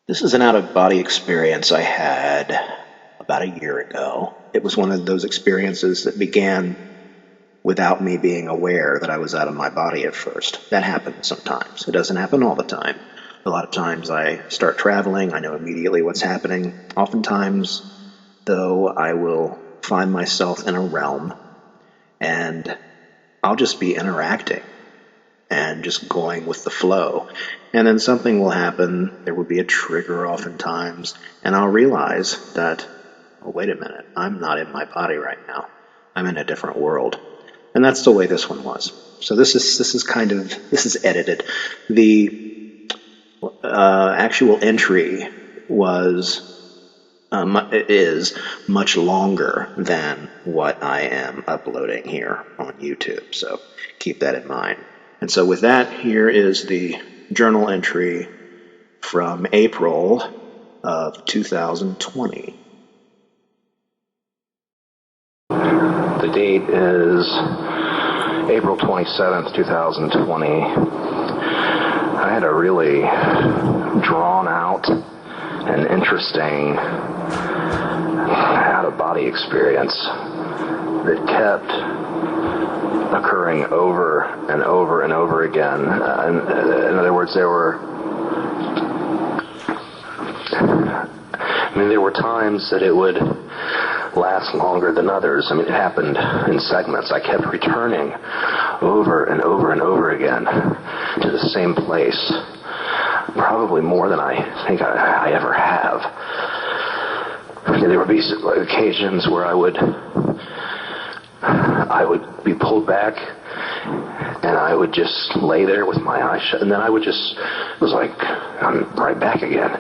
This is an out-of-body experience I had about a year ago. It was one of those experiences that began without me being aware that I was out of my body at first. That happens sometimes. It doesn't happen all the time. A lot of times I start traveling, I know immediately what's happening. Oftentimes, though, I will find myself in a realm and I'll just be interacting and just going with the flow. And then something will happen, there will be a trigger oftentimes, and I'll realize that, oh, wait a minute, I'm not in my body right now. I'm in a different world. And that's the way this one was. So this is edited. The actual entry is much longer than what I am uploading here on YouTube. So keep that in mind. And so with that, here is the journal entry from April of 2020. The date is April 27th, 2020. I had a really drawn out and interesting out-of-body experience that kept occurring over and over and over again. In other words, there were times that it would last longer than others. It happened in segments. I kept returning over and over and over again to the same place, probably more than I think I ever have. There would be occasions where I would be pulled back, and I would just lay there with my eyes shut, and then it was like, I'm right back again.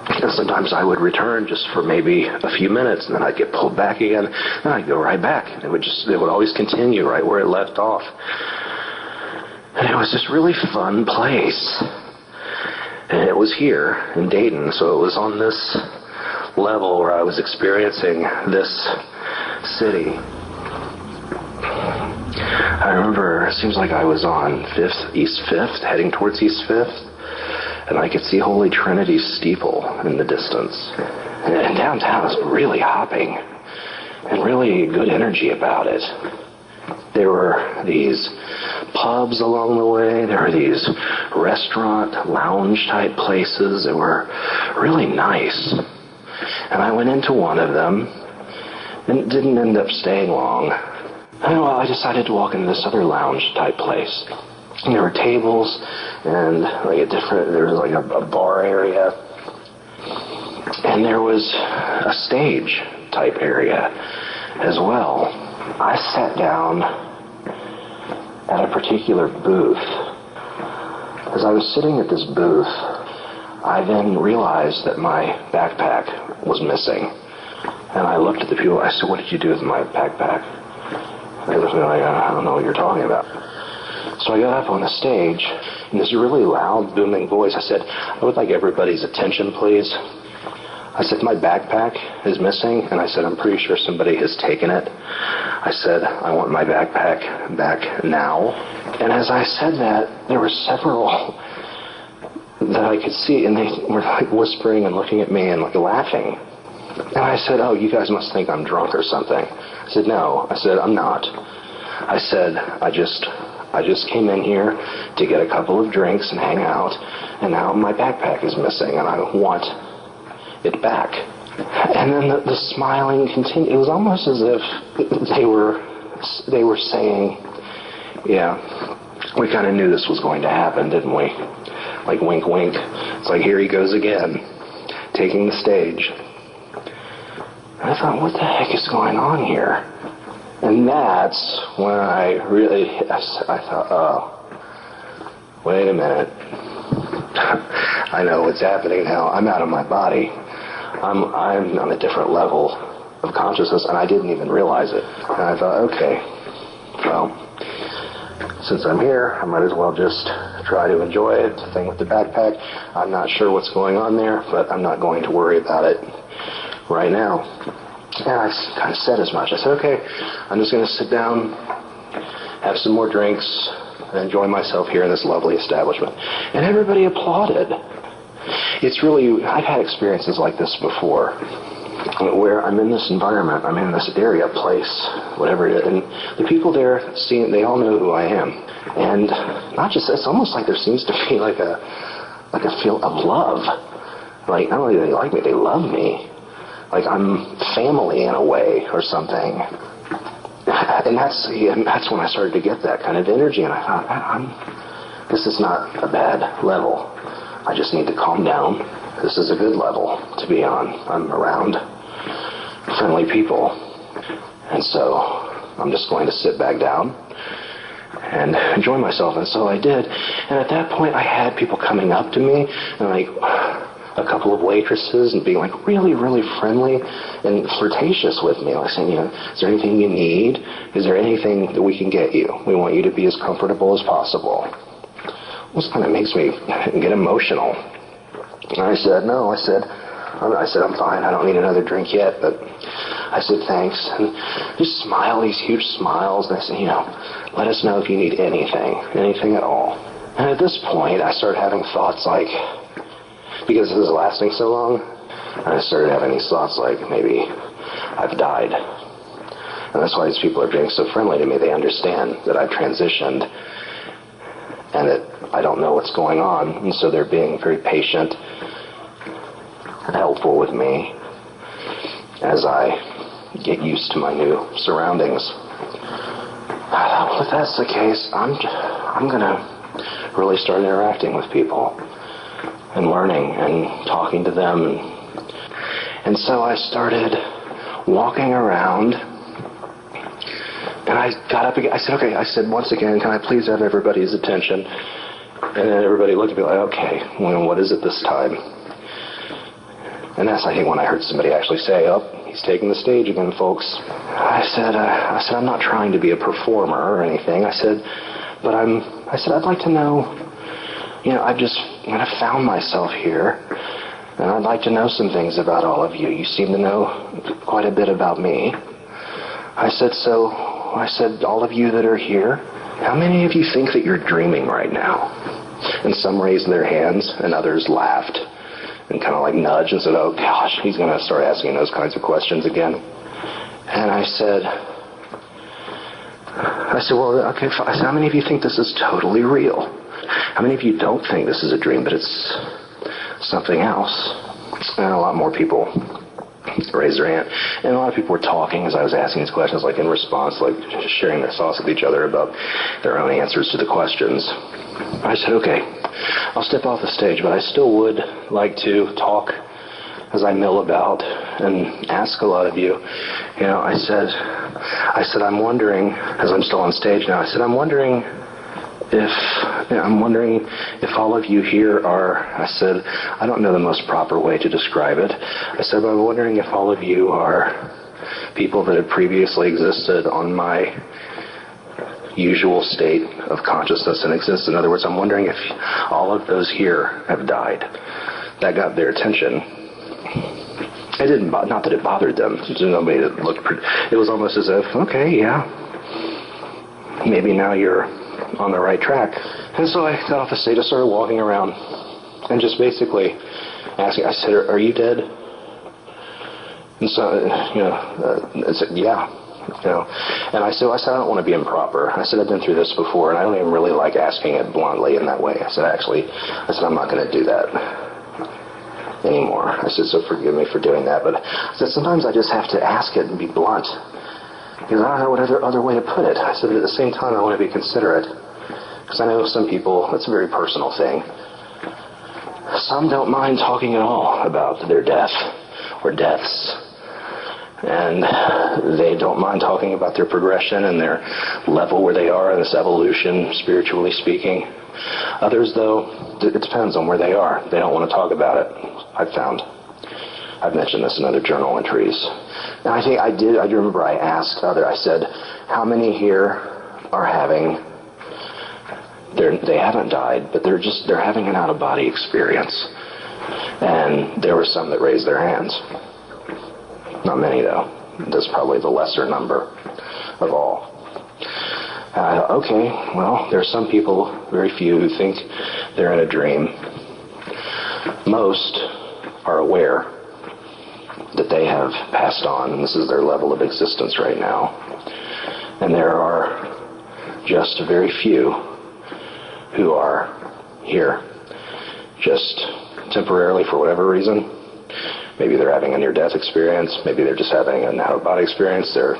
And sometimes I would return just for maybe a few minutes, and then I'd get pulled back again, and I'd go right back. It would always continue right where it left off. And it was this really fun place. And it was here in Dayton, so it was on this level where I was experiencing this city. I remember, it seems like I was on East 5th, heading towards East 5th, and I could see Holy Trinity's steeple in the distance. And downtown was really hopping, and really good energy about it. There were these pubs along the way. There were these restaurant, lounge-type places that were really nice. And I went into one of them and didn't end up staying long. And well, I decided to walk into this other lounge-type place. And there were tables and there was a bar area. And there was a stage-type area as well. I sat down at a particular booth. As I was sitting at this booth, I then realized that my backpack was missing. And I looked at the people, I said, "What did you do with my backpack?" And they looked at me like, "I don't know what you're talking about." So I got up on the stage, in this really loud, booming voice, I said, "I would like everybody's attention, please." I said, "My backpack is missing," and I said, "I'm pretty sure somebody has taken it." I said, "I want my backpack back now." And as I said that, there were several that I could see, and they were whispering and looking at me and laughing. And I said, "Oh, you guys must think I'm drunk or something." I said, "No." I said, "I'm not." I said, I just came in here to get a couple of drinks and hang out, and now my backpack is missing, and I want it back." And then the smiling continued. It was almost as if they were saying, "Yeah, we kind of knew this was going to happen, didn't we?" Like wink, wink. It's like, here he goes again, taking the stage. And I thought, what the heck is going on here? And that's when I thought, oh, wait a minute. I know what's happening now. I'm out of my body. I'm on a different level of consciousness, and I didn't even realize it. And I thought, okay, well, since I'm here, I might as well just try to enjoy it. The thing with the backpack, I'm not sure what's going on there, but I'm not going to worry about it right now. And I kind of said as much. I said, okay, I'm just going to sit down, have some more drinks, and enjoy myself here in this lovely establishment. And everybody applauded. It's really, I've had experiences like this before, where I'm in this environment, I'm in this area, place, whatever it is, and the people there, they all know who I am. And not just, it's almost like there seems to be like a feel of love. Like, not only do they like me, they love me. Like I'm family in a way or something. And that's when I started to get that kind of energy, and I thought, this is not a bad level. I just need to calm down. This is a good level to be on. I'm around friendly people. And so I'm just going to sit back down and enjoy myself. And so I did. And at that point, I had people coming up to me, and like a couple of waitresses, and being like really, really friendly and flirtatious with me, like saying, is there anything you need? Is there anything that we can get you? We want you to be as comfortable as possible. This kind of makes me get emotional. And I said, no, I said, I'm fine. I don't need another drink yet. But I said, thanks. And just smile, these huge smiles. And I said, let us know if you need anything at all. And at this point, I started having thoughts like, because this is lasting so long, I started having these thoughts like, maybe I've died. And that's why these people are being so friendly to me. They understand that I've transitioned and that I don't know what's going on. And so they're being very patient and helpful with me as I get used to my new surroundings. Well, if that's the case, I'm going to really start interacting with people and learning and talking to them. And so I started walking around, and I got up again. I said, okay, once again, can I please have everybody's attention? And then everybody looked at me like, okay, well, what is it this time? And that's, I think, when I heard somebody actually say, oh, he's taking the stage again, folks. I said, I'm not trying to be a performer or anything. I said, I'd like to know, I've just kind of found myself here, and I'd like to know some things about all of you. You seem to know quite a bit about me. I said, all of you that are here, how many of you think that you're dreaming right now? And some raised their hands, and others laughed and kind of like nudged and said, oh gosh, he's going to start asking those kinds of questions again. And I said, well, okay, I said, how many of you think this is totally real? How many of you don't think this is a dream, but it's something else? And a lot more people raised their hand. And a lot of people were talking as I was asking these questions, like in response, like sharing their thoughts with each other about their own answers to the questions. I said, okay, I'll step off the stage, but I still would like to talk as I mill about and ask a lot of you. I said, I'm wondering, as I'm still on stage now, I said, I'm wondering if all of you here are, I said, I don't know the most proper way to describe it. I said, but I'm wondering if all of you are people that have previously existed on my usual state of consciousness and existence. In other words, I'm wondering if all of those here have died. That got their attention. It didn't, not that it bothered them. There's nobody that looked it was almost as if, okay, yeah, maybe now you're on the right track. And so I got off the stage, I started walking around and just basically asking, I said, are you dead? And so, I said, yeah. And I said, I don't want to be improper. I said, I've been through this before, and I don't even really like asking it bluntly in that way. I said, I'm not going to do that anymore. I said, so forgive me for doing that. But I said, sometimes I just have to ask it and be blunt, because I don't know what other way to put it. I said, but at the same time, I want to be considerate, because I know some people, that's a very personal thing. Some don't mind talking at all about their death or deaths. And they don't mind talking about their progression and their level where they are in this evolution, spiritually speaking. Others, though, it depends on where they are. They don't want to talk about it, I've found. I've mentioned this in other journal entries. And I think I do remember I asked I said, how many here are having, they haven't died, but they're having an out-of-body experience. And there were some that raised their hands. Not many, though. That's probably the lesser number of all. Okay, well, there are some people, very few, who think they're in a dream. Most are aware that they have passed on, and this is their level of existence right now. And there are just a very few who are here, just temporarily for whatever reason. Maybe they're having a near-death experience. Maybe they're just having an out-of-body experience. They're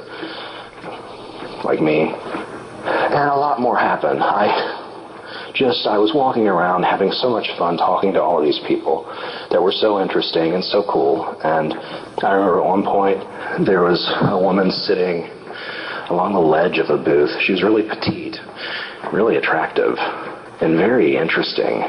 like me. And a lot more happen. I was walking around having so much fun talking to all of these people that were so interesting and so cool. And I remember at one point there was a woman sitting along the ledge of a booth. She was really petite, really attractive, and very interesting